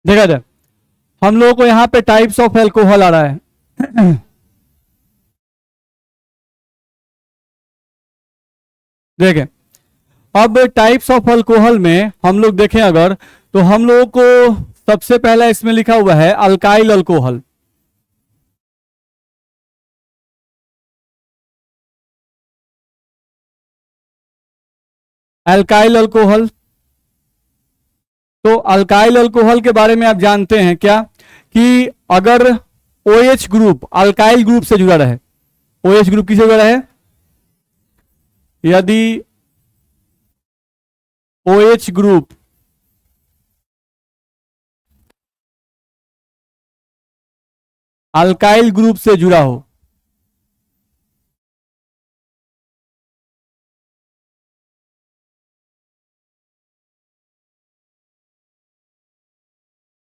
देखा जाए, हम लोगों को यहाँ पे टाइप्स ऑफ एल्कोहल आ रहा है। देखें, अब टाइप्स ऑफ अल्कोहल में हम लोग देखें अगर, तो हम लोगों को सबसे पहला इसमें लिखा हुआ है अल्काइल अल्कोहल। अल्काइल अल्कोहल, तो अल्काइल अल्कोहल के बारे में आप जानते हैं क्या कि अगर OH ग्रुप अल्काइल ग्रुप से जुड़ा रहे, OH ग्रुप किससे जुड़ा रहे, यदि OH ग्रुप अल्काइल ग्रुप से जुड़ा हो,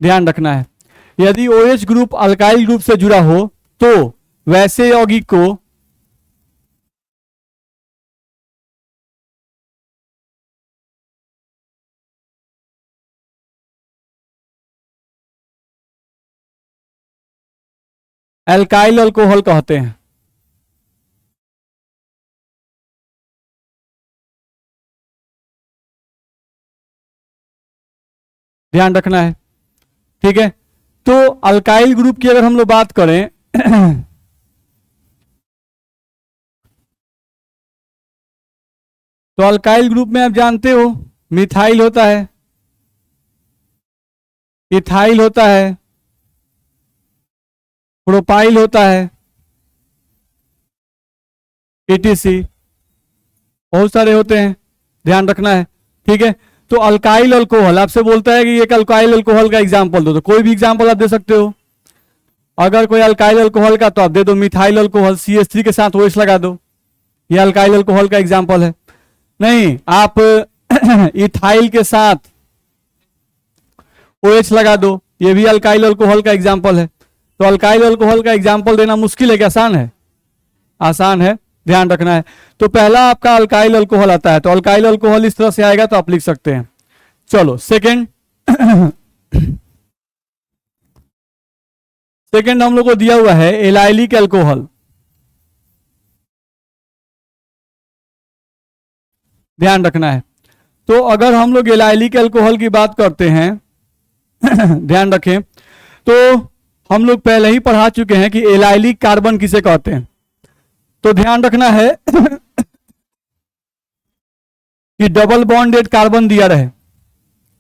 ध्यान रखना है, यदि OH ग्रुप अल्काइल ग्रुप से जुड़ा हो तो वैसे यौगिक को अल्काइल अल्कोहल कहते हैं। ध्यान रखना है, ठीक है। तो अल्काइल ग्रुप की अगर हम लोग बात करें तो अल्काइल ग्रुप में आप जानते हो मिथाइल होता है, इथाइल होता है, प्रोपाइल होता है, ETC, बहुत सारे होते हैं, ध्यान रखना है, ठीक है। तो अल्काइल अल्कोहल आपसे बोलता है कि एक अल्काइल अल्कोहल का एग्जांपल दो, तो कोई भी एग्जांपल आप दे सकते हो। अगर कोई अल्काइल अल्कोहल का तो आप दे दो मिथाइल अल्कोहल, CH3 के साथ OH लगा दो, ये अल्काइल अल्कोहल का एग्जांपल है। नहीं, आप इथाइल के साथ OH लगा दो, ये भी अल्काइल अल्कोहल का एग्जांपल है। तो अल्काइल अल्कोहल का एग्जांपल देना मुश्किल है कि आसान है? आसान है, ध्यान रखना है। तो पहला आपका अल्काइल अल्कोहल आता है, तो अल्काइल अल्कोहल इस तरह से आएगा, तो आप लिख सकते हैं। चलो सेकंड सेकंड हम लोग को दिया हुआ है एलाइलिक अल्कोहल। ध्यान रखना है, तो अगर हम लोग एलाइलिक अल्कोहल की बात करते हैं ध्यान रखें, तो हम लोग पहले ही पढ़ा चुके हैं कि एलाइलिक कार्बन किसे कहते हैं। तो ध्यान रखना है कि डबल बॉन्डेड कार्बन दिया रहे,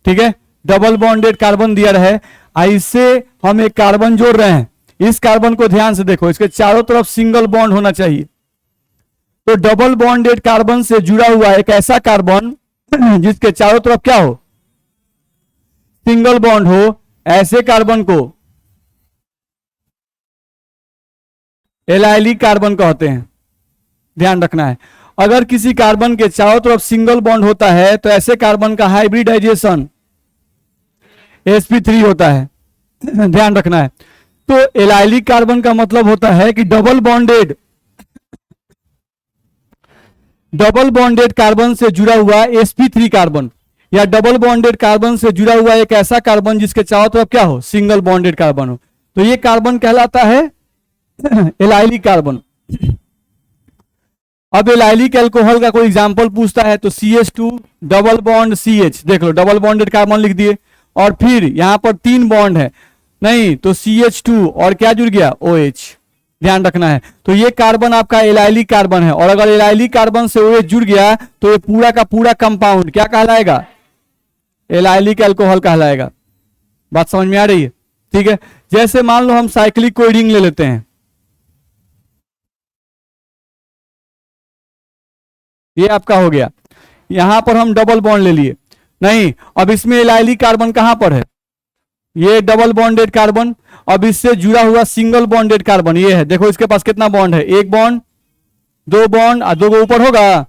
ठीक है, डबल बॉन्डेड कार्बन दिया रहे, ऐसे हम एक कार्बन जोड़ रहे हैं, इस कार्बन को ध्यान से देखो, इसके चारों तरफ सिंगल बॉन्ड होना चाहिए। तो डबल बॉन्डेड कार्बन से जुड़ा हुआ एक ऐसा कार्बन जिसके चारों तरफ क्या हो, सिंगल बॉन्ड हो, ऐसे कार्बन को एलाइलिक कार्बन कहते हैं। ध्यान रखना है, अगर किसी कार्बन के चारों तरफ सिंगल बॉन्ड होता है तो ऐसे कार्बन का हाइब्रिडाइजेशन sp3 होता है। ध्यान रखना है, तो एलाइलिक कार्बन का मतलब होता है कि डबल बॉन्डेड कार्बन से जुड़ा हुआ sp3 कार्बन, या डबल बॉन्डेड कार्बन से जुड़ा हुआ एक ऐसा कार्बन जिसके चारों तरफ क्या हो, सिंगल बॉन्डेड कार्बन हो, तो ये कार्बन कहलाता है एलाइलिक कार्बन। अब एलाइलिक अल्कोहल का कोई एग्जांपल पूछता है तो CH2 डबल बॉन्ड CH, देख लो डबल बॉन्डेड कार्बन लिख दिए, और फिर यहां पर 3 बॉन्ड है, नहीं तो CH2 और क्या जुड़ गया, OH। ध्यान रखना है, तो ये कार्बन आपका एलाइलिक कार्बन है, और अगर एलाइलिक कार्बन से OH जुड़ गया तो ये पूरा का पूरा कंपाउंड क्या कहलाएगा, एलाइलिक अल्कोहल कहलाएगा। बात समझ में आ रही है? ठीक है, जैसे मान लो हम साइक्लिक कोई रिंग ले लेते हैं, ये आपका हो गया, यहां पर हम डबल बॉन्ड ले लिए, नहीं अब इसमें एलाइलिक कार्बन कहां पर है, ये डबल बॉन्डेड कार्बन, अब इससे जुड़ा हुआ सिंगल बॉन्डेड कार्बन ये है, देखो इसके पास कितना बॉन्ड है, 1 बॉन्ड, 2 बॉन्ड, 2 को ऊपर होगा,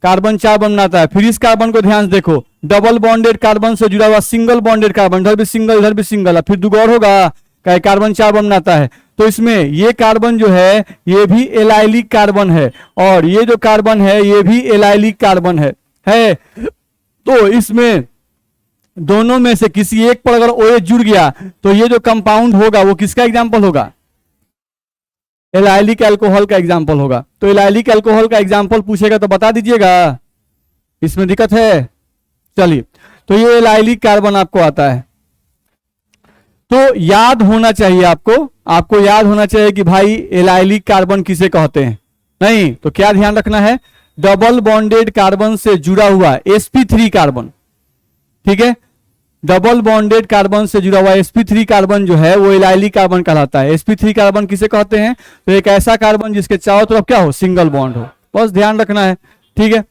कार्बन 4 बनाता है। फिर इस कार्बन को ध्यान से देखो, डबल बॉन्डेड कार्बन से जुड़ा हुआ सिंगल बॉन्डेड कार्बन, इधर भी सिंगल, फिर 2 और होगा, कार्बन 4 बनाता है। तो इसमें ये कार्बन जो है ये भी एलाइलिक कार्बन है, और ये जो कार्बन है ये भी एलाइलिक कार्बन है। तो इसमें दोनों में से किसी एक पर अगर OH जुड़ गया तो ये जो कंपाउंड होगा वो किसका एग्जाम्पल होगा? एलाइलिक अल्कोहल का एग्जाम्पल होगा। तो एलाइलिक अल्कोहल का एग्जाम्पल पूछेगा तो बता दीजिएगा, इसमें दिक्कत है? चलिए, तो ये एलाइलिक कार्बन आपको आता है। तो याद होना चाहिए आपको याद होना चाहिए कि भाई एलाइलिक कार्बन किसे कहते हैं। नहीं तो क्या ध्यान रखना है? डबल बॉन्डेड कार्बन से जुड़ा हुआ sp3 कार्बन, ठीक है, डबल बॉन्डेड कार्बन से जुड़ा हुआ sp3 कार्बन जो है वो एलाइलिक कार्बन कहलाता है। sp3 कार्बन किसे कहते हैं? तो एक ऐसा कार्बन जिसके चारों तरफ क्या हो? सिंगल बॉन्ड हो, बस ध्यान रखना है, ठीक है।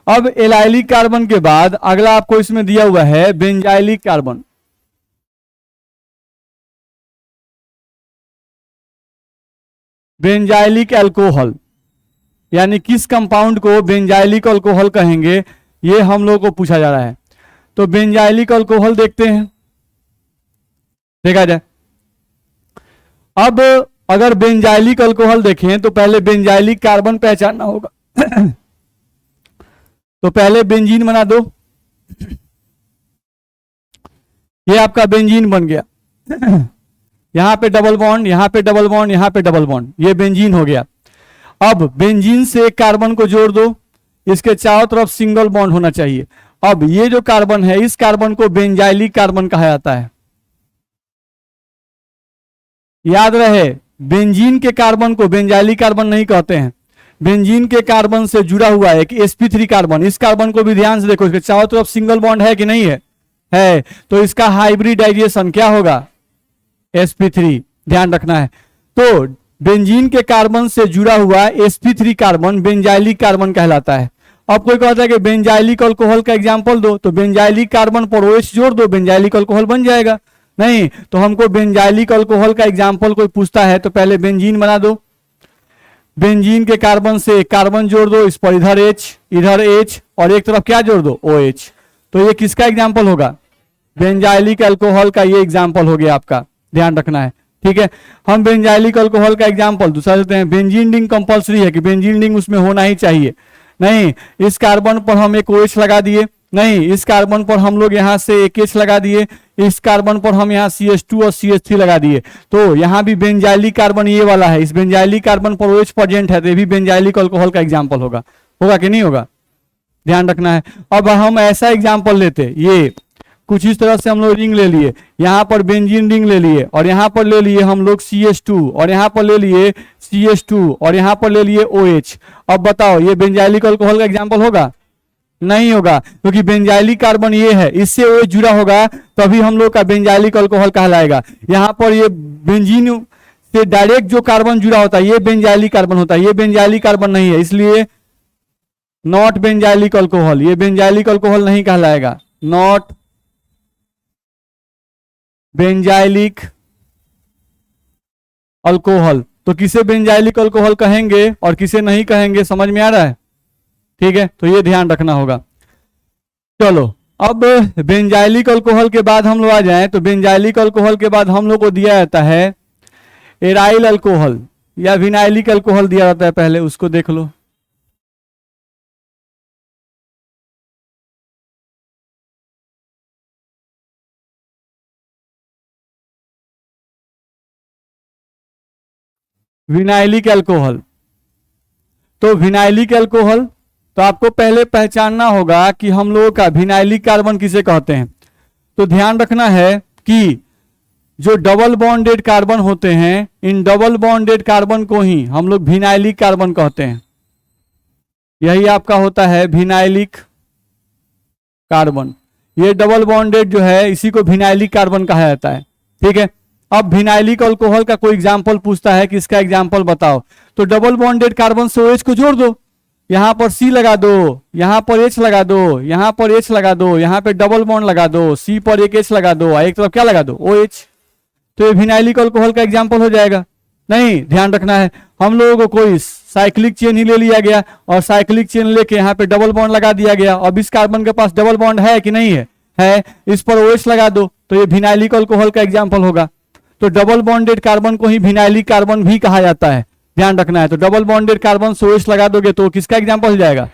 अब एलाइलिक कार्बन के बाद अगला आपको इसमें दिया हुआ है बेंजाइलिक कार्बन। बेंजाइलिक अल्कोहल, यानी किस कंपाउंड को बेंजाइलिक अल्कोहल कहेंगे, ये हम लोगों को पूछा जा रहा है। तो बेंजाइलिक अल्कोहल देखते हैं, देखा जाए। अब अगर बेंजाइलिक अल्कोहल देखें तो पहले बेंजाइलिक कार्बन पहचानना होगा। तो पहले बेंजीन बना दो, ये आपका बेंजीन बन गया। यहां पे डबल बॉन्ड, यहां पे डबल बॉन्ड, यहां पे डबल बॉन्ड, ये बेंजीन हो गया। अब बेंजीन से एक कार्बन को जोड़ दो, इसके चारों तरफ सिंगल बॉन्ड होना चाहिए। अब ये जो कार्बन है इस कार्बन को बेंजाइलिक कार्बन कहा जाता है। याद रहे, बेंजीन के कार्बन को बेंजाइलिक कार्बन नहीं कहते हैं। बेंजीन के कार्बन से जुड़ा हुआ एक sp3 कार्बन, इस कार्बन को भी ध्यान से देखो, इसके चारों तरफ सिंगल बॉन्ड है कि नहीं है? है। तो इसका हाइब्रिडाइजेशन क्या होगा? sp3, ध्यान रखना है। तो बेंजीन के कार्बन से जुड़ा हुआ sp3 कार्बन बेंजाइलिक कार्बन कहलाता है। अब कोई कहता है कि बेंजाइलिक अल्कोहल का एग्जांपल दो, तो बेंजाइलिक कार्बन पर OH जोड़ दो, बेंजाइलिक अल्कोहल बन जाएगा। नहीं तो हमको बेंजाइलिक अल्कोहल का एग्जांपल कोई पूछता है तो पहले बेंजीन बना दो, बेंजीन के कार्बन से कार्बन जोड़ दो, इस पर इधर H और एक तरफ क्या जोड़ दो? OH। तो ये किसका एग्जाम्पल होगा? बेंजाइलिक अल्कोहल का ये एग्जाम्पल हो गया आपका, ध्यान रखना है, ठीक है। हम बेंजाइलिक अल्कोहल का एग्जाम्पल दूसरा देते हैं। बेंजीन रिंग कंपलसरी है कि बेंजीन रिंग उसमें होना ही चाहिए? नहीं, इस कार्बन पर हम एक OH लगा दिए, नहीं इस कार्बन पर हम लोग यहां से एक H लगा दिए, इस कार्बन पर हम यहाँ CH2 और CH3 लगा दिए, तो यहाँ भी बेंजाइलिक कार्बन ये वाला है, इस बेंजाइलिक कार्बन पर OH प्रेजेंट है, तो ये भी बेंजाइलिक अल्कोहल का एग्जाम्पल होगा। होगा कि नहीं होगा? ध्यान रखना है। अब हम ऐसा एग्जाम्पल लेते, ये कुछ इस तरह से हम लोग रिंग ले लिए, यहाँ पर बेंजीन रिंग ले लिए और यहाँ पर ले लिए हम लोग CH2 और यहाँ पर ले लिए CH2 और यहाँ पर ले लिए OH। अब बताओ ये बेंजाइलिक अल्कोहल का एग्जाम्पल होगा? नहीं होगा, क्योंकि बेंजाइलिक कार्बन ये है, इससे OH जुड़ा होगा तभी हम लोग का बेंजाइलिक अल्कोहल कहलाएगा। यहाँ पर ये बेंजीन से डायरेक्ट जो कार्बन जुड़ा होता है ये बेंजाइलिक कार्बन होता है, ये बेंजाइलिक कार्बन नहीं है, इसलिए नॉट बेंजाइलिक अल्कोहल, ये बेंजाइलिक अल्कोहल नहीं कहलाएगा, नॉट बेंजाइलिक अल्कोहल। तो किसे बेंजाइलिक अल्कोहल कहेंगे और किसे नहीं कहेंगे, समझ में आ रहा है? ठीक है, तो ये ध्यान रखना होगा। चलो अब बेंजाइलिक अल्कोहल के बाद हम लोग आ जाएं, तो बेंजाइलिक अल्कोहल के बाद हम लोग को दिया जाता है एराइल अल्कोहल या विनाइलिक अल्कोहल दिया जाता है, पहले उसको देख लो। विनाइलिक अल्कोहल, तो विनाइलिक अल्कोहल, तो आपको पहले पहचानना होगा कि हम लोगों का विनाइलिक कार्बन किसे कहते हैं। तो ध्यान रखना है कि जो डबल बॉन्डेड कार्बन होते हैं, इन डबल बॉन्डेड कार्बन को ही हम लोग विनाइलिक कार्बन कहते हैं। यही आपका होता है विनाइलिक कार्बन, ये डबल बॉन्डेड जो है इसी को विनाइलिक कार्बन कहा जाता है, ठीक है। अब विनाइलिक अल्कोहल का कोई एग्जाम्पल पूछता है कि इसका एग्जाम्पल बताओ, तो डबल बॉन्डेड कार्बन से OH को जोड़ दो, यहां पर C लगा दो, यहां पर H लगा दो, यहां पर H लगा दो, यहां पे डबल बॉन्ड लगा दो, C पर एक H लगा दो, एक तरफ क्या लगा दो? OH। तो ये विनाइलिक अल्कोहल का एग्जाम्पल हो जाएगा। नहीं, ध्यान रखना है, हम लोगों को कोई साइक्लिक चेन ही ले लिया गया और साइक्लिक चेन लेके यहाँ पे डबल बॉन्ड लगा दिया गया। अब इस कार्बन के पास डबल बॉन्ड है कि नहीं है? है, इस पर OH लगा दो, तो ये विनाइलिक अल्कोहल का एग्जाम्पल होगा। तो डबल बॉन्डेड कार्बन को ही विनाइलिक कार्बन भी कहा जाता है, ध्यान रखना है। तो डबल बॉन्डेड कार्बन से OH लगा दोगे तो किसका एग्जाम्पल हो जाएगा?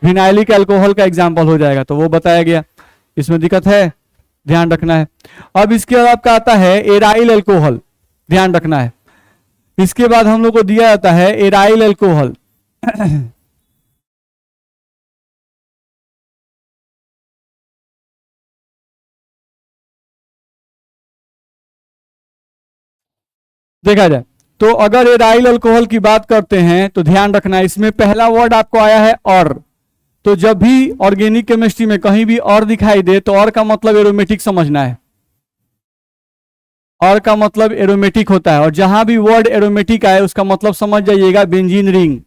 विनाइलिक अल्कोहल का एग्जाम्पल हो जाएगा। तो वो बताया गया, इसमें दिक्कत है? ध्यान रखना है। अब इसके बाद आपका आता है एराइल अल्कोहल, ध्यान रखना है। इसके बाद हम लोग को दिया जाता है एराइल अल्कोहल। देखा जाए तो अगर एराइल अल्कोहल की बात करते हैं तो ध्यान रखना है, इसमें पहला वर्ड आपको आया है और। तो जब भी ऑर्गेनिक केमिस्ट्री में कहीं भी और दिखाई दे तो और का मतलब एरोमेटिक समझना है, और का मतलब एरोमेटिक होता है, और जहां भी वर्ड एरोमेटिक आए उसका मतलब समझ जाइएगा बेंजीन रिंग।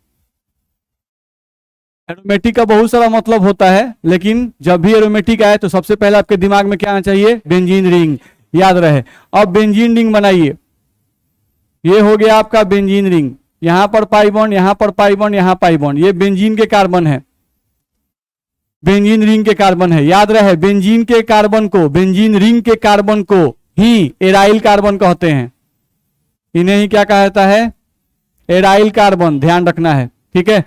एरोमेटिक का बहुत सारा मतलब होता है, लेकिन जब भी एरोमेटिक आए तो सबसे पहले आपके दिमाग में क्या आना चाहिए, बेंजीन रिंग, याद रहे। अब बेंजीन रिंग बनाइए, ये हो गया आपका बेंजीन रिंग, यहां पर पाई बॉन्ड, यहां पर पाई बॉन्ड, यहां पाई बॉन्ड, ये बेंजीन के कार्बन है, बेंजीन रिंग के कार्बन है, याद रहे। बेंजीन के कार्बन को, बेंजीन रिंग के कार्बन को ही एराइल कार्बन कहते हैं, इन्हें ही क्या कहा जाता है, एराइल कार्बन, ध्यान रखना है, ठीक है।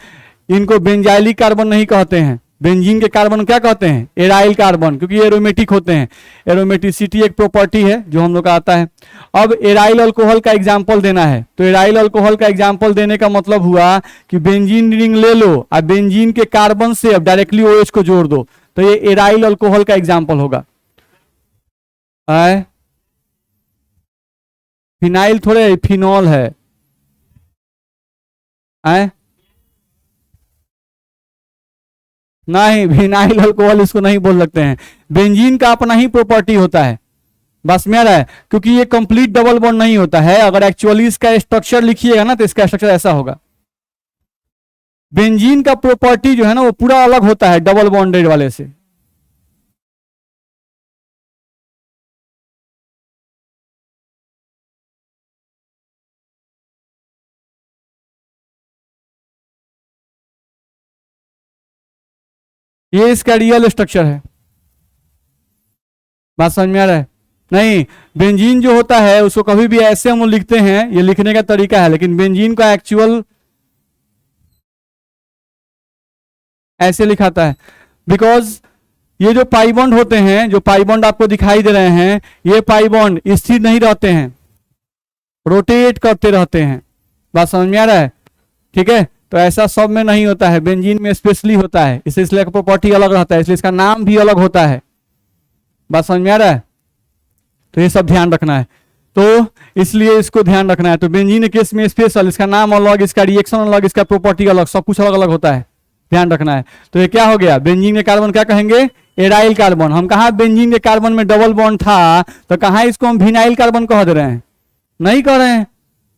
इनको बेंजाइलिक कार्बन नहीं कहते हैं, बेंजीन के कार्बन क्या कहते हैं, एराइल कार्बन, क्योंकि ये एरोमेटिक होते हैं। एरोमेटिसिटी एक प्रॉपर्टी है जो हम लोग का आता है। अब एराइल अल्कोहल का एग्जांपल देना है, तो एराइल अल्कोहल का एग्जांपल देने का मतलब हुआ कि बेंजीन रिंग ले लो और बेंजीन के कार्बन से अब डायरेक्टली OH को जोड़ दो, तो ये एराइल अल्कोहल का एग्जाम्पल होगा। फिनाइल थोड़े, फिनॉल है, आए? नहीं, विनाइल अल्कोहल इसको नहीं बोल सकते हैं, बेंजीन का अपना ही प्रॉपर्टी होता है, बस मेरा है, क्योंकि ये कंप्लीट डबल बॉन्ड नहीं होता है। अगर एक्चुअली इसका स्ट्रक्चर लिखिएगा ना तो इसका स्ट्रक्चर ऐसा होगा। बेंजीन का प्रॉपर्टी जो है ना वो पूरा अलग होता है डबल बॉन्डेड वाले से। ये इसका रियल स्ट्रक्चर है, बात समझ में आ रहा है? नहीं, बेंजीन जो होता है उसको कभी भी ऐसे हम लिखते हैं, ये लिखने का तरीका है, लेकिन बेंजीन का एक्चुअल ऐसे लिखाता है, बिकॉज ये जो पाई बॉन्ड होते हैं, जो पाई बॉन्ड आपको दिखाई दे रहे हैं, ये पाई बॉन्ड स्थिर नहीं रहते हैं, रोटेट करते रहते हैं, बात समझ में आ रहा है? ठीक है, तो ऐसा सब में नहीं होता है, बेंजीन में स्पेशली होता है, इसलिए प्रॉपर्टी अलग रहता है, इसलिए इसका नाम भी अलग होता है, बात समझ में आ रहा है? तो ये सब ध्यान रखना है, तो इसलिए इसको ध्यान रखना है। तो बेंजीन केस में स्पेशल, इसका नाम अलग, इसका रिएक्शन अलग, इसका प्रॉपर्टी अलग, सब कुछ अलग अलग होता है, ध्यान रखना है। तो ये क्या हो गया, बेंजीन के कार्बन क्या कहेंगे, एराइल कार्बन। हम कहा बेंजीन के कार्बन में डबल बॉन्ड था, तो कहा इसको हम विनाइल कार्बन कह दे रहे हैं, नहीं कर रहे हैं,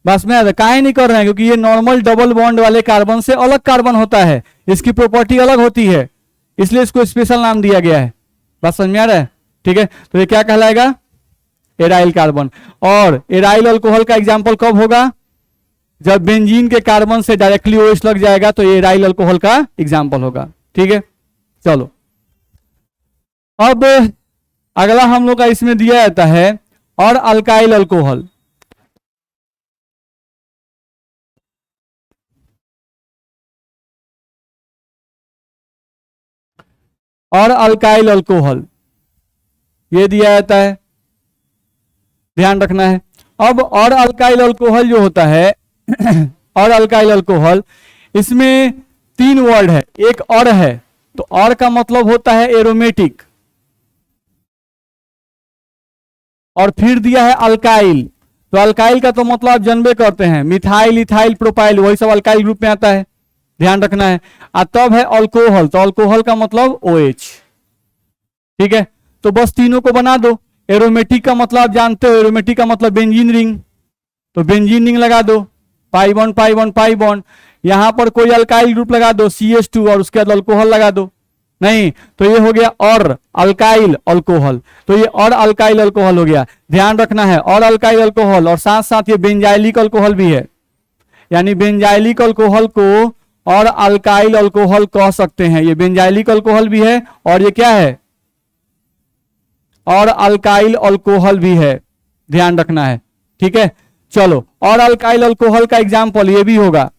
बस में काहे नहीं कर रहे हैं, क्योंकि ये नॉर्मल डबल बॉन्ड वाले कार्बन से अलग कार्बन होता है, इसकी प्रॉपर्टी अलग होती है, इसलिए इसको स्पेशल नाम दिया गया है, बात समझ में आ रहा है? ठीक है, तो ये क्या कहलाएगा, एराइल कार्बन। और एराइल अल्कोहल का एग्जाम्पल कब होगा, जब बेंजीन के कार्बन से डायरेक्टली OH लग जाएगा, तो ये एराइल अल्कोहल का एग्जाम्पल होगा। ठीक है, चलो अब अगला हम लोग का इसमें दिया जाता है और अल्काइल अल्कोहल। और अल्काइल अल्कोहल ये दिया जाता है, ध्यान रखना है। अब और अल्काइल अल्कोहल जो होता है और अल्काइल अल्कोहल, इसमें 3 वर्ड है, एक और है, तो और का मतलब होता है एरोमेटिक, और फिर दिया है अल्काइल। तो अल्काइल का तो मतलब आप जानबे करते हैं, मिथाइल, इथाइल, प्रोपाइल, वही सब अल्काइल ग्रुप में आता है, ध्यान रखना है। और तब है अल्कोहल, तो अल्कोहल का मतलब OH। ठीक है, तो बस तीनों को बना दो। एरोमेटिक का मतलब आप जानते हो, एरोमेटिक का मतलब बेंजीन रिंग, तो बेंजीन रिंग लगा दो, पाई bond pi bond pi bond, यहां पर कोई अल्काइल ग्रुप लगा दो CH2 और उसके बाद अल्कोहल लगा दो, नहीं तो ये हो गया और अल्काइल अल्कोहल, तो ये और अल्काइल अल्कोहल हो गया, ध्यान रखना है। और अल्काइल अल्कोहल और साथ साथ ये बेंजाइलिक अल्कोहल भी है, यानी बेंजाइलिक अल्कोहल को और अल्काइल अल्कोहल कह सकते हैं, ये बेंजाइलिक अल्कोहल भी है और ये क्या है, और अल्काइल अल्कोहल भी है, ध्यान रखना है। ठीक है, चलो और अल्काइल अल्कोहल का एग्जाम्पल ये भी होगा,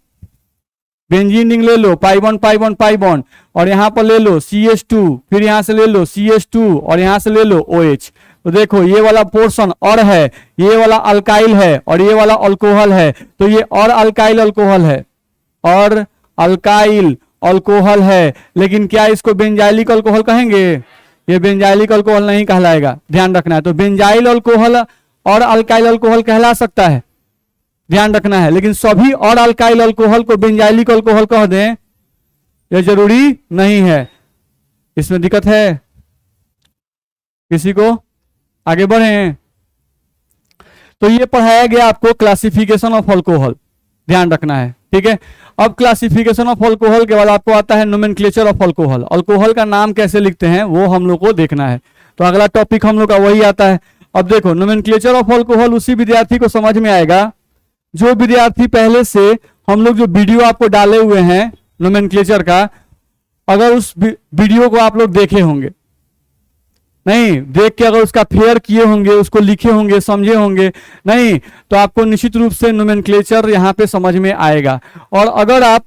बेंजीन रिंग ले लो, pi bond pi bond pi bond, और यहाँ पर ले लो CH2, फिर यहाँ से ले लो CH2 और यहाँ से ले लो OH। तो देखो ये वाला पोर्शन और है, ये वाला अल्काइल है और ये वाला अल्कोहल है, तो ये और अल्काइल अल्कोहल है और अल्काइल अल्कोहल है, लेकिन क्या इसको बेंजाइलिक अल्कोहल कहेंगे? ये बेंजाइलिक अल्कोहल नहीं कहलाएगा, ध्यान रखना है। तो बेंजाइल अल्कोहल और अल्काइल अल्कोहल कहला सकता है, ध्यान रखना है, लेकिन सभी और अल्काइल अल्कोहल को बेंजाइलिक अल्कोहल कह दें यह जरूरी नहीं है। इसमें दिक्कत है किसी को? आगे बढ़े। तो ये पढ़ाया गया आपको क्लासिफिकेशन ऑफ अल्कोहल, ध्यान रखना है, ठीक है। अब क्लासिफिकेशन ऑफ अल्कोहल के बाद आपको आता है नोमेनक्लेचर ऑफ अल्कोहल। अल्कोहल का नाम कैसे लिखते हैं वो हम लोग को देखना है। तो अगला टॉपिक हम लोग का वही आता है। अब देखो नोमेनक्लेचर ऑफ अल्कोहल उसी विद्यार्थी को समझ में आएगा जो विद्यार्थी पहले से हम लोग जो वीडियो आपको डाले हुए हैं नोमेनक्लेचर का, अगर उस वीडियो को आप लोग देखे होंगे, नहीं देख के अगर उसका फेयर किए होंगे, उसको लिखे होंगे, समझे होंगे, नहीं तो आपको निश्चित रूप से नोमेनक्लेचर यहाँ पे समझ में आएगा। और अगर आप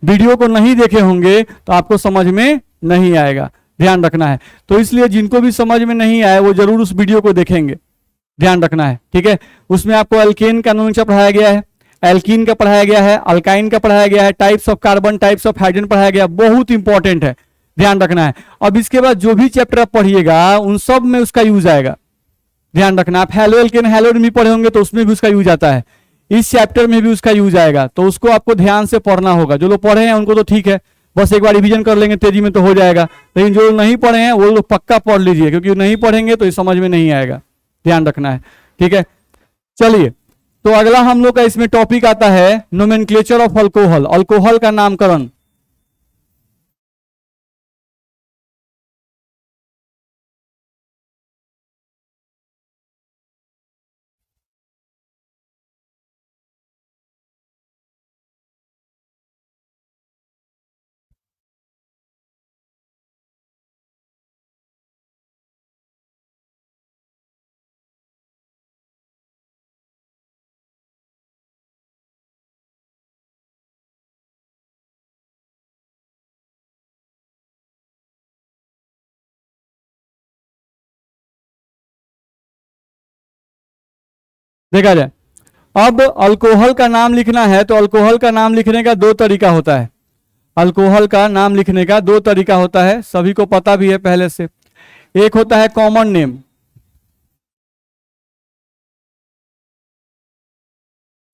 वीडियो को नहीं देखे होंगे तो आपको समझ में नहीं आएगा, ध्यान रखना है। तो इसलिए जिनको भी समझ में नहीं आए वो जरूर उस वीडियो को देखेंगे, ध्यान रखना है, ठीक है। उसमें आपको एल्केन का नोमेनक्लेचर पढ़ाया गया है, एल्कीन का पढ़ाया गया है, अल्काइन का पढ़ाया गया है, types of carbon, types of hydrogen पढ़ाया गया, बहुत इंपॉर्टेंट है, ध्यान रखना है। अब इसके बाद जो भी चैप्टर आप पढ़िएगा उन सब में उसका यूज आएगा, ध्यान रखना। आप हैलो एल्केन हैलोजन भी पढ़े होंगे तो उसमें भी उसका यूज आता है, इस चैप्टर में भी उसका यूज आएगा, तो उसको आपको ध्यान से पढ़ना होगा। जो लोग पढ़े हैं उनको तो ठीक है, बस एक बार रिवीजन कर लेंगे तेजी में तो हो जाएगा, लेकिन जो लोग नहीं पढ़े हैं वो लोग पक्का पढ़ लीजिए, क्योंकि नहीं पढ़ेंगे तो ये समझ में नहीं आएगा, ध्यान रखना है, ठीक है। चलिए तो अगला हम लोग का इसमें टॉपिक आता है नोमेनक्लेचर ऑफ अल्कोहल, अल्कोहल का नामकरण। देखा जाए, अब अल्कोहल का नाम लिखना है तो अल्कोहल का नाम लिखने का दो तरीका होता है। अल्कोहल का नाम लिखने का दो तरीका होता है, सभी को पता भी है पहले से। एक होता है कॉमन नेम,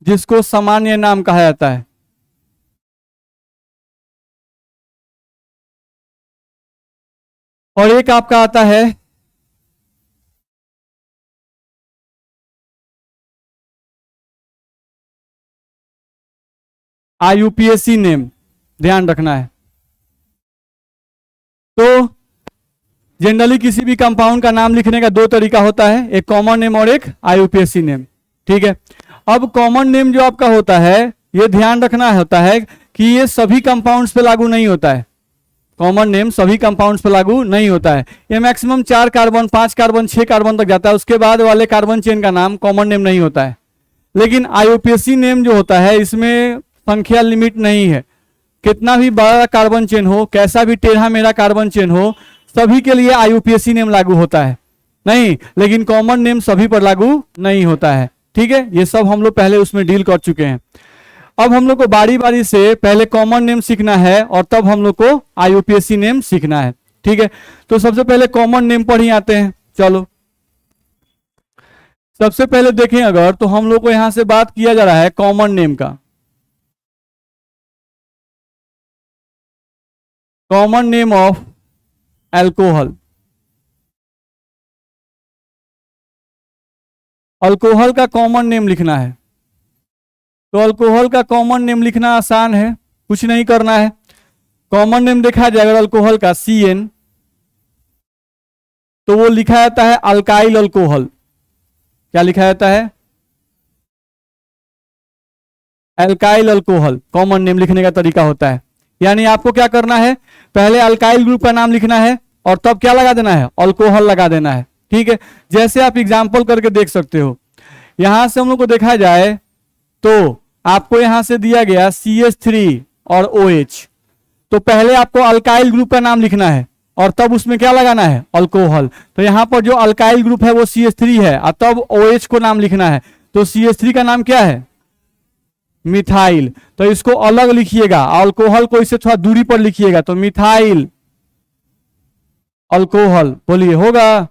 जिसको सामान्य नाम कहा जाता है, और एक आपका आता है IUPAC नेम, ध्यान रखना है। तो जनरली किसी भी कंपाउंड का नाम लिखने का दो तरीका होता है, एक कॉमन नेम और एक IUPAC नेम, ठीक है। अब कॉमन नेम जो आपका होता है ये ध्यान रखना होता है कि ये सभी कंपाउंड्स पे लागू नहीं होता है। कॉमन नेम सभी कंपाउंड्स पे लागू नहीं होता है, ये मैक्सिमम 4 कार्बन 5 कार्बन 6 कार्बन तक जाता है, उसके बाद वाले कार्बन चेन का नाम कॉमन नेम नहीं होता है। लेकिन IUPAC नेम जो होता है इसमें संख्या लिमिट नहीं है, कितना भी बड़ा कार्बन चेन हो, कैसा भी टेढ़ा मेढ़ा कार्बन चेन हो, सभी के लिए IUPAC नेम लागू होता है, नहीं लेकिन कॉमन नेम सभी पर लागू नहीं होता है, ठीक है। ये सब हम लोग पहले उसमें डील कर चुके हैं। अब हम लोग को बारी बारी से पहले कॉमन नेम सीखना है और तब हम लोग को IUPAC नेम सीखना है, ठीक है। तो सबसे पहले कॉमन नेम पर ही आते हैं। चलो सबसे पहले देखें अगर तो हम लोग को यहां से बात किया जा रहा है कॉमन नेम का। Common name of alcohol, alcohol का कॉमन नेम लिखना है। तो अल्कोहल का कॉमन नेम लिखना आसान है, कुछ नहीं करना है। कॉमन नेम देखा जाए अगर अल्कोहल का CN, तो वो लिखा जाता है अल्काइल अल्कोहल। क्या लिखा जाता है? अल्काइल अल्कोहल कॉमन नेम लिखने का तरीका होता है। यानी आपको क्या करना है, पहले अल्काइल ग्रुप का नाम लिखना है और तब क्या लगा देना है, अल्कोहल लगा देना है, ठीक है। जैसे आप एग्जाम्पल करके देख सकते हो, यहां से हम लोग को देखा जाए तो आपको यहां से दिया गया CH3 और OH, तो पहले आपको अल्काइल ग्रुप का नाम लिखना है और तब उसमें क्या लगाना है, अल्कोहल। तो यहां पर जो अल्काइल ग्रुप है वो CH3 है और तब OH को नाम लिखना है। तो CH3 का नाम क्या है, मिथाइल। तो इसको अलग लिखिएगा, अल्कोहल को इससे थोड़ा दूरी पर लिखिएगा, तो मिथाइल अल्कोहल। बोलिए होगा,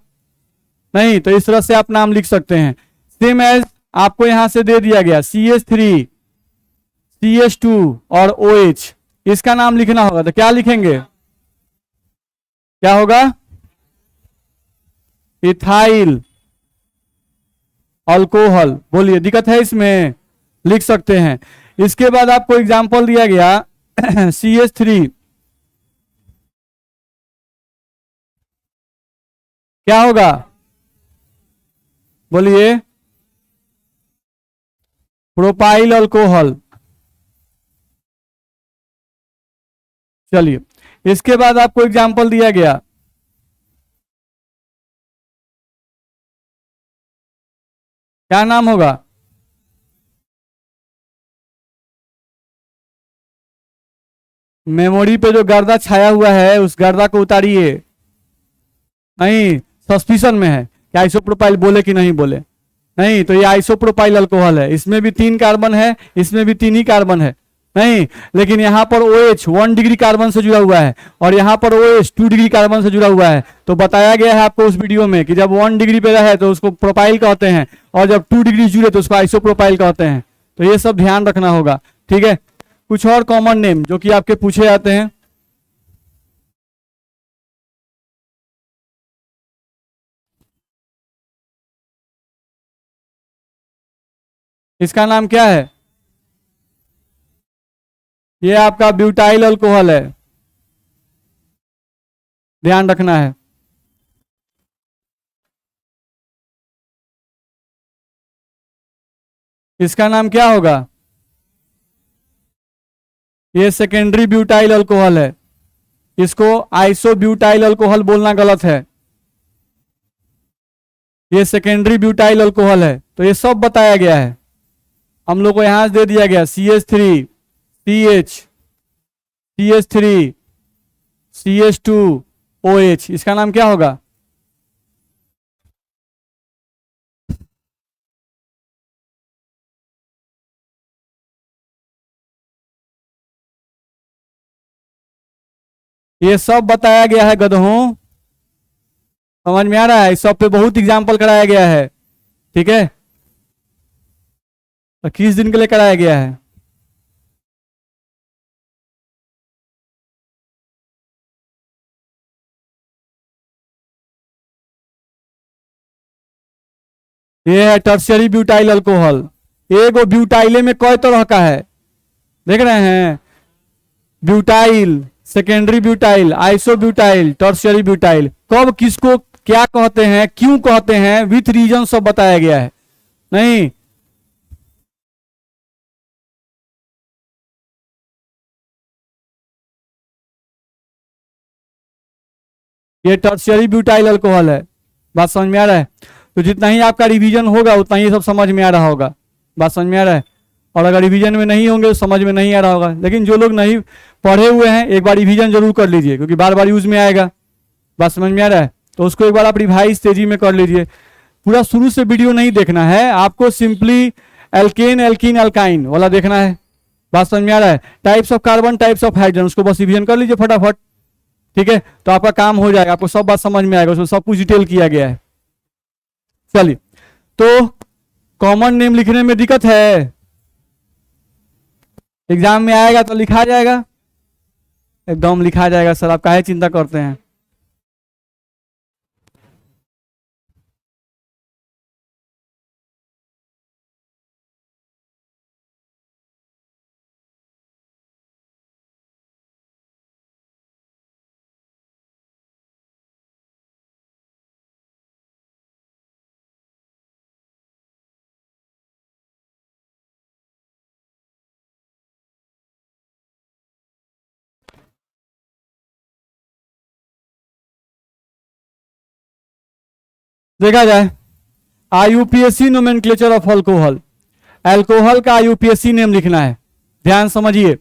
नहीं? तो इस तरह से आप नाम लिख सकते हैं। सेम एज आपको यहां से दे दिया गया CH3, CH2 और OH, इसका नाम लिखना होगा। तो क्या लिखेंगे, क्या होगा, इथाइल अल्कोहल। बोलिए, दिक्कत है इसमें, लिख सकते हैं। इसके बाद आपको एग्जांपल दिया गया CH3, क्या होगा, बोलिए, प्रोपाइल अल्कोहल। चलिए, इसके बाद आपको एग्जांपल दिया गया क्या नाम होगा, मेमोरी पे जो गर्दा छाया हुआ है उस गर्दा को उतारिए। नहीं, सस्पिशन में है कि आइसोप्रोपाइल बोले कि नहीं बोले। नहीं, तो ये आइसोप्रोपाइल अल्कोहल है, इसमें भी 3 कार्बन है, इसमें भी 3 ही कार्बन है। नहीं, लेकिन यहाँ पर OH 1 डिग्री कार्बन से जुड़ा हुआ है और यहाँ पर OH 2 डिग्री कार्बन से जुड़ा हुआ है। तो बताया गया है आपको उस वीडियो में कि जब 1 डिग्री पे रहे तो उसको प्रोपाइल कहते हैं और जब 2 डिग्री जुड़े तो उसको आइसोप्रोपाइल कहते हैं। तो ये सब ध्यान रखना होगा, ठीक है। कुछ और कॉमन नेम जो कि आपके पूछे जाते हैं, इसका नाम क्या है, ये आपका ब्यूटाइल अल्कोहल है, ध्यान रखना है। इसका नाम क्या होगा, ये सेकेंडरी ब्यूटाइल अल्कोहल है, इसको आइसो ब्यूटाइल अल्कोहल बोलना गलत है, ये सेकेंडरी ब्यूटाइल अल्कोहल है। तो ये सब बताया गया है, हम लोग को यहां दे दिया गया CH3, CH, CH3, CH2, OH, इसका नाम क्या होगा, ये सब बताया गया है गधों, समझ में आ रहा है। इस सब पे बहुत एग्जाम्पल कराया गया है, ठीक है। तो किस दिन के लिए कराया गया है, ये है टर्शियरी ब्यूटाइल अल्कोहल। एगो ब्यूटाइले में कई तरह का है, देख रहे हैं, butyl, secondary butyl, iso butyl, tertiary butyl. कब किसको क्या कहते हैं, क्यों कहते हैं, विथ रीजन सब बताया गया है। नहीं, ये टर्शियरी ब्यूटाइल अल्कोहल है, बात समझ में आ रहा है। तो जितना ही आपका रिवीजन होगा उतना ही सब समझ में आ रहा होगा, बात समझ में आ रहा है। और अगर रिवीजन में नहीं होंगे तो समझ में नहीं आ रहा होगा। लेकिन जो लोग नहीं पढ़े हुए हैं एक बार रिवीजन जरूर कर लीजिए, क्योंकि बार बार यूज में आएगा, बात समझ में आ रहा है। तो उसको एक बार आप रिवाइज तेजी में कर लीजिए। पूरा शुरू से वीडियो नहीं देखना है आपको, सिंपली एल्केन एल्कीन एल्काइन वाला देखना है, बात समझ में आ रहा है। Types of carbon, types of hydrogen, उसको बस रिवीजन कर लीजिए फटाफट, ठीक है। तो आपका काम हो जाएगा, आपको सब बात समझ में आएगा, उसमें सब कुछ डिटेल किया गया है। चलिए, तो कॉमन नेम लिखने में दिक्कत है, एग्जाम में आएगा तो लिखा जाएगा, एकदम लिखा जाएगा सर, आप काहे चिंता करते हैं। देखा जाए, IUPAC nomenclature of alcohol, alcohol का यूपीएससी नेम लिखना है, ध्यान समझिए।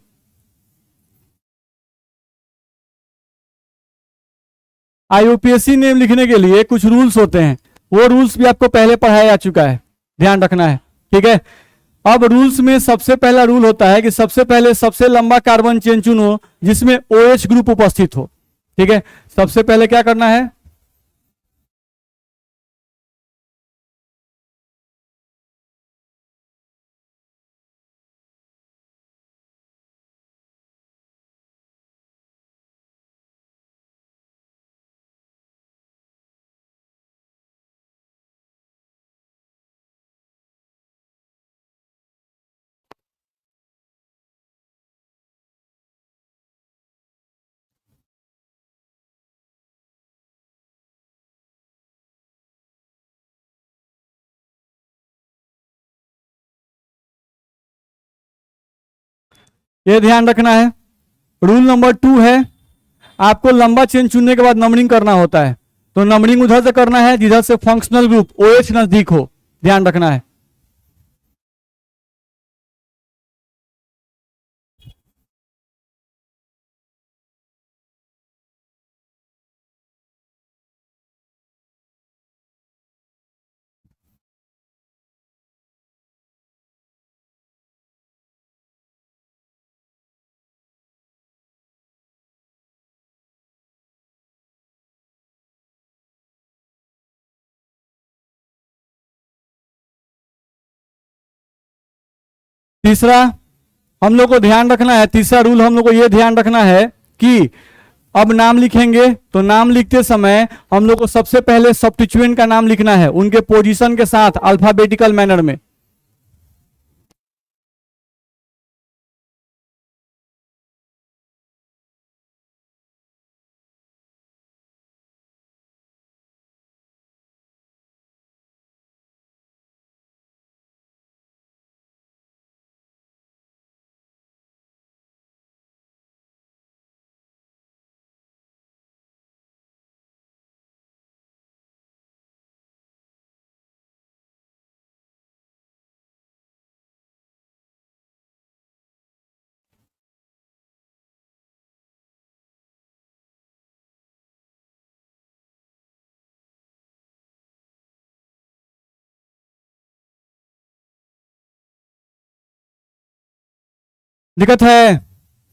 आईयूपीएससी नेम लिखने के लिए कुछ रूल्स होते हैं, वो रूल्स भी आपको पहले पढ़ाया जा चुका है, ध्यान रखना है, ठीक है। अब रूल्स में सबसे पहला रूल होता है कि सबसे पहले सबसे लंबा कार्बन चेन चुनो जिसमें OH ग्रुप उपस्थित हो, ठीक है। सबसे पहले क्या करना है, ये ध्यान रखना है। रूल नंबर 2 है, आपको लंबा चेन चुनने के बाद नंबरिंग करना होता है, तो नंबरिंग उधर से करना है जिधर से फंक्शनल ग्रुप OH नजदीक हो, ध्यान रखना है। तीसरा हम लोग को ध्यान रखना है, तीसरा रूल हम लोग को यह ध्यान रखना है कि अब नाम लिखेंगे तो नाम लिखते समय हम लोग को सबसे पहले सब्स्टिट्यूएंट का नाम लिखना है उनके पोजीशन के साथ अल्फाबेटिकल मैनर में। दिक्कत है।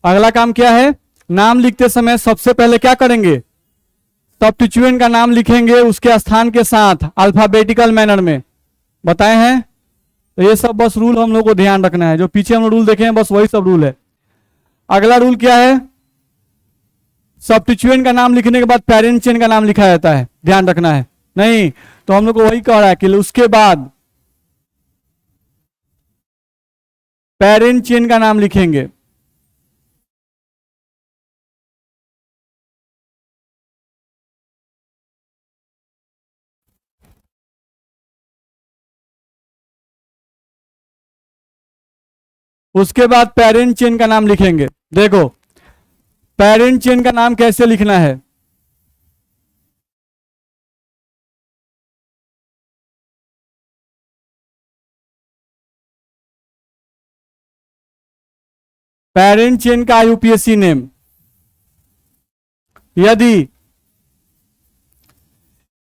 अगला काम क्या है, नाम लिखते समय सबसे पहले क्या करेंगे, सब्स्टिट्यूएंट का नाम लिखेंगे उसके स्थान के साथ अल्फाबेटिकल मैनर में, बताए हैं। तो ये सब बस रूल हम लोग को ध्यान रखना है, जो पीछे हम रूल देखे हैं बस वही सब रूल है। अगला रूल क्या है, सब्स्टिट्यूएंट का नाम लिखने के बाद पेरेंट चेन का नाम लिखा जाता है, ध्यान रखना है। नहीं तो हम लोग को वही कह रहा है कि उसके बाद पेरेंट चेन का नाम लिखेंगे। उसके बाद पेरेंट चेन का नाम लिखेंगे। देखो पेरेंट चेन का नाम कैसे लिखना है, पेरेंट चेन का यूपीएससी नेम, यदि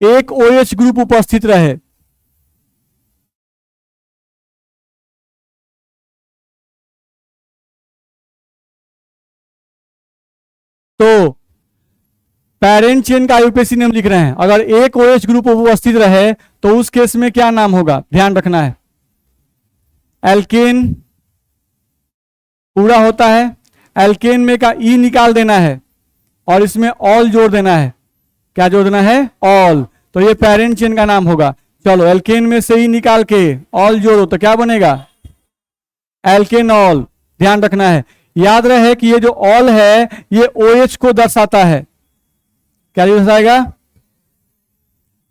एक OH ग्रुप उपस्थित रहे तो पेरेंट चेन का यूपीएससी नेम लिख रहे हैं, अगर एक OH ग्रुप उपस्थित रहे तो उस केस में क्या नाम होगा, ध्यान रखना है। एल्केन पूरा होता है, एल्केन में का ई निकाल देना है और इसमें ऑल जोड़ देना है। क्या जोड़ देना है, ऑल, तो ये पेरेंट चेन का नाम होगा। चलो एल्केन में से ई निकाल के ऑल जोड़ो तो क्या बनेगा, एल्केनॉल, ध्यान रखना है। याद रहे कि ये जो ऑल है ये OH को दर्शाता है, क्या दर्शाएगा,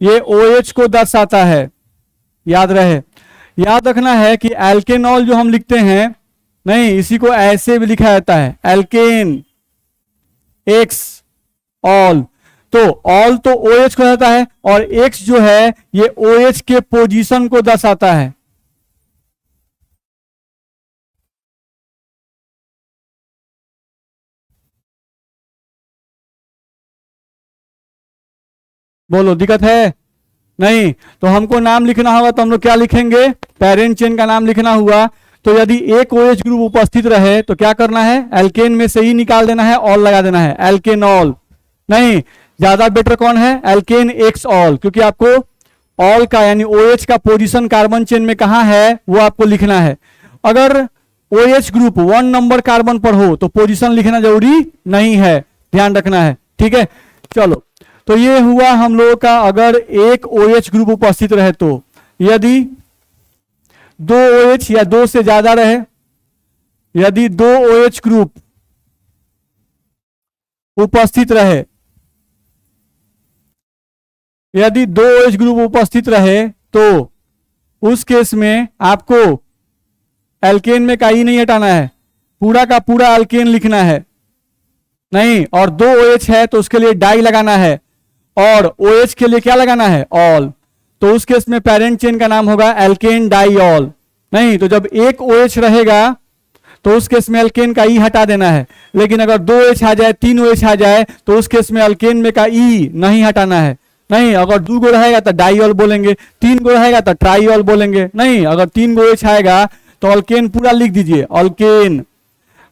ये OH को दर्शाता है, याद रहे। याद रखना है कि एल्केनॉल जो हम लिखते हैं, नहीं इसी को ऐसे भी लिखा जाता है, एल्केन एक्स ऑल, तो ऑल तो OH को दर्शाता है और एक्स जो है ये OH के पोजीशन को दर्शाता है। बोलो दिक्कत है? नहीं, तो हमको नाम लिखना होगा, तो हम लोग क्या लिखेंगे? पेरेंट चेन का नाम लिखना हुआ। तो यदि एक OH ग्रुप उपस्थित रहे तो क्या करना है? एल्केन में से ही निकाल देना है, ऑल लगा देना है, एल्केन ऑल। नहीं, ज्यादा बेटर कौन है? एल्केन एक्स ऑल, क्योंकि आपको ऑल का यानी OH का पोजीशन कार्बन चेन में कहां है वो आपको लिखना है। अगर OH ग्रुप 1 नंबर कार्बन पर हो तो पोजीशन लिखना जरूरी नहीं है, ध्यान रखना है, ठीक है। चलो, तो ये हुआ हम लोगों का अगर एक OH ग्रुप उपस्थित रहे तो। यदि 2 OH या 2 से ज्यादा रहे, यदि 2 OH ग्रुप उपस्थित रहे, यदि 2 OH ग्रुप उपस्थित रहे तो उस केस में आपको एल्केन में का ई नहीं हटाना है, पूरा का पूरा एल्केन लिखना है। नहीं, और 2 OH है तो उसके लिए डाई लगाना है, और OH के लिए क्या लगाना है? ऑल। तो उस केस में पेरेंट चेन का नाम होगा एल्केन डाई ऑल। नहीं, तो जब एक OH रहेगा तो उस केस में एल्केन का ई हटा देना है। लेकिन अगर 2 OH आ जाए, 3 OH आ जाए तो उस केस में एल्केन में का ई नहीं हटाना है। नहीं, अगर 2 गो रहेगा तो डाईऑल बोलेंगे, 3 गो रहेगा तो ट्राईऑल बोलेंगे। नहीं, अगर 3 गो OH आएगा तो अल्केन पूरा लिख दीजिए, अल्केन,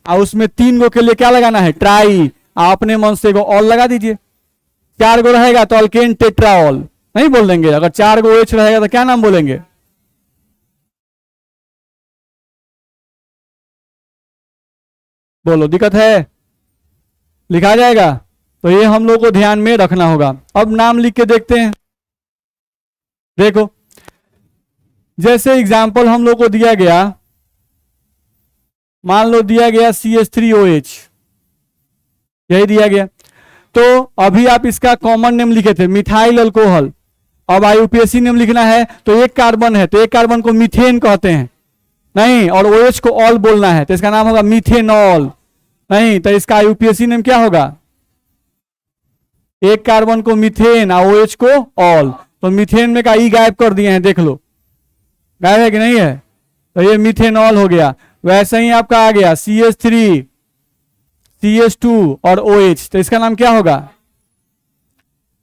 और उसमें 3 गो के लिए क्या लगाना है? ट्राई। अपने मन से ऑल लगा दीजिए। 4 गो रहेगा तो अल्केन टेट्राऑल नहीं बोल देंगे। अगर 4 गो OH रहेगा तो क्या नाम बोलेंगे? बोलो दिक्कत है? लिखा जाएगा? तो ये हम लोग को ध्यान में रखना होगा। अब नाम लिख के देखते हैं। देखो, जैसे एग्जाम्पल हम लोग को दिया गया, मान लो दिया गया CH3OH, यही दिया गया। तो अभी आप इसका कॉमन नेम लिखे थे मिथाइल अल्कोहल। अब IUPAC नेम लिखना है, तो एक कार्बन है तो एक कार्बन को मीथेन कहते हैं। नहीं, और OH को ऑल बोलना है तो इसका नाम होगा मीथेनॉल। नहीं, तो इसका IUPAC नेम क्या होगा? एक कार्बन को मीथेन और OH को ऑल। तो मीथेन में का ई गायब कर दिए हैं, देख लो गायब है कि नहीं है। तो ये मीथेनॉल हो गया। वैसे ही आपका आ गया CH3, CH2 और OH, तो इसका नाम क्या होगा?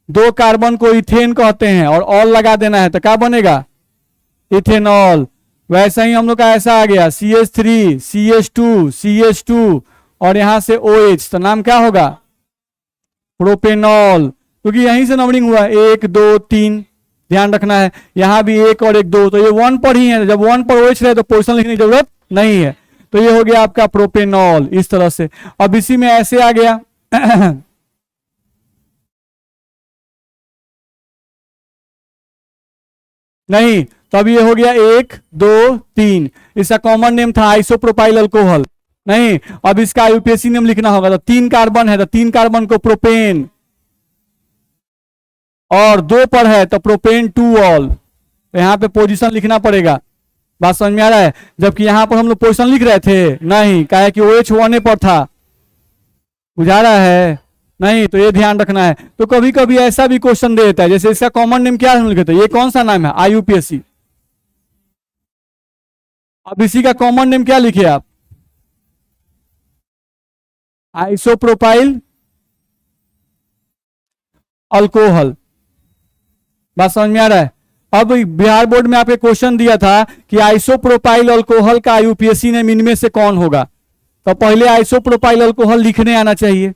2 कार्बन को इथेन कहते हैं और ऑल लगा देना है तो क्या बनेगा? इथेनॉल। वैसे ही हम लोग का ऐसा आ गया CH3, CH2, CH2 और यहां से OH, तो नाम क्या होगा? प्रोपेनॉल, क्योंकि यहीं से नंबरिंग हुआ 1 2 3, ध्यान रखना है। यहां भी 1 और 1 2, तो ये 1 पर ही है। जब 1 पर OH रहे तो पोजीशन लिखने की जरूरत नहीं है। तो ये हो गया आपका प्रोपेनॉल, इस तरह से। अब इसी में ऐसे आ गया नहीं, तो अब ये हो गया 1 2 3, इसका कॉमन नेम था आइसोप्रोपाइल अल्कोहल। नहीं, अब इसका IUPAC नेम लिखना होगा। तो 3 कार्बन है तो 3 कार्बन को प्रोपेन, और 2 पर है तो प्रोपेन 2 ऑल। तो यहां पे पोजीशन लिखना पड़ेगा। बात समझ में आ रहा है? जबकि यहां पर हम लोग पोजीशन लिख रहे थे नहीं, क्या है कि OH 1 पर था, बुझा रहा है? नहीं, तो ये ध्यान रखना है। तो कभी कभी ऐसा भी क्वेश्चन दे देता है, जैसे इसका कॉमन नेम क्या हम लिखे थे, ये कौन सा नाम है? IUPAC। अब इसी का कॉमन नेम क्या लिखे आप? Isopropyl alcohol. बात समझ में आ रहा है? अब बिहार बोर्ड में आपके क्वेश्चन दिया था कि आइसोप्रोपाइल अल्कोहल का IUPAC नेम इनमें से कौन होगा। तो पहले आइसोप्रोपाइल अल्कोहल लिखने आना चाहिए,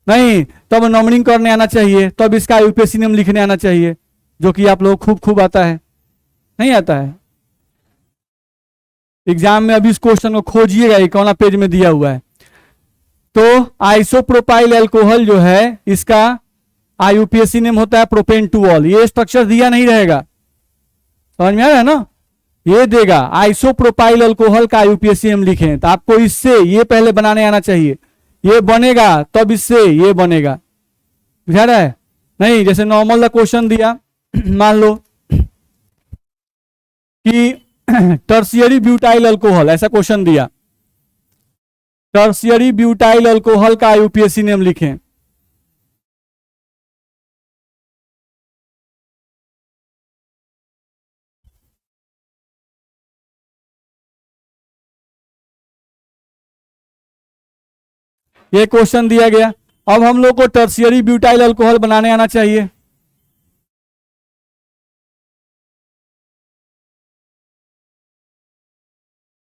नहीं तब नंबरिंग करने आना चाहिए, तब इसका IUPAC नेम लिखने आना चाहिए, जो कि आप लोग खूब खूब आता है। नहीं आता है? एग्जाम में अभी इस क्वेश्चन को खोजिएगा, ये कौन पेज में दिया हुआ है। तो आइसोप्रोपाइल अल्कोहल जो है इसका IUPAC नेम होता है प्रोपेन 2 ऑल। ये स्ट्रक्चर दिया नहीं रहेगा, समझ में आ रहा है ना? ये देगा आइसोप्रोपाइल अल्कोहल का IUPAC नेम लिखें, तो आपको इससे ये पहले बनाने आना चाहिए, ये बनेगा तब इससे ये बनेगा, बुझा रहा है? नहीं, जैसे नॉर्मल क्वेश्चन दिया मान लो कि टर्शियरी ब्यूटाइल अल्कोहल, ऐसा क्वेश्चन दिया, टर्शियरी ब्यूटाइल अल्कोहल का IUPAC नेम लिखें। ये क्वेश्चन दिया गया। अब हम लोग को टर्शियरी ब्यूटाइल अल्कोहल बनाने आना चाहिए।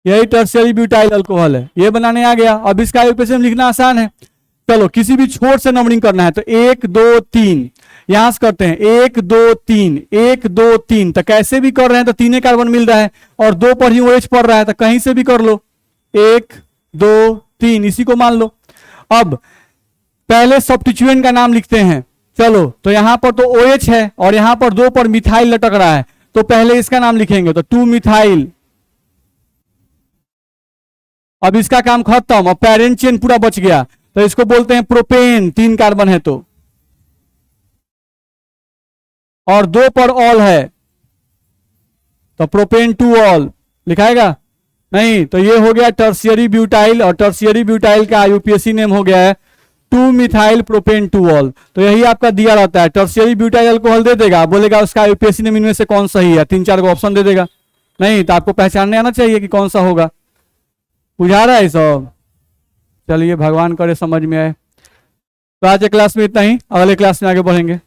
यही टर्शियरी ब्यूटाइल अल्कोहल है, ये बनाने आ गया। अब इसका आईयूपीएसी लिखना आसान है। चलो किसी भी छोर से नंबरिंग करना है तो 1 2 3 यहां से करते हैं 1 2 3 1 2 3, तो कैसे भी कर रहे हैं तो तीन कार्बन मिल रहा है और 2 पर ही OH पड़ रहा है, तो कहीं से भी कर लो 1 2 3 इसी को मान लो। अब पहले सब्स्टिट्यूएंट का नाम लिखते हैं। चलो तो यहां पर तो OH है और यहां पर 2 पर मिथाइल लटक रहा है, तो पहले इसका नाम लिखेंगे तो 2 मिथाइल। अब इसका काम खत्म, अब पेरेंट चेन पूरा बच गया, तो इसको बोलते हैं प्रोपेन, 3 कार्बन है तो, और 2 पर ऑल है तो प्रोपेन 2 ऑल लिखाएगा नहीं, तो ये हो गया टर्शियरी ब्यूटाइल, और टर्शियरी ब्यूटाइल का आईयूपीएसी नेम हो गया है 2 मिथाइल प्रोपेन 2 ऑल। तो यही आपका दिया रहता है, टर्शियरी ब्यूटाइल अल्कोहल दे देगा, बोलेगा उसका आईयूपीएसी नेम इनमें से कौन सही है, 3-4 को ऑप्शन दे देगा। नहीं तो आपको पहचानने आना चाहिए कि कौन सा होगा। बुझा रहा है सब? चलिए भगवान करे समझ में आए। तो आज के क्लास में इतना ही, अगले क्लास में आगे बढ़ेंगे।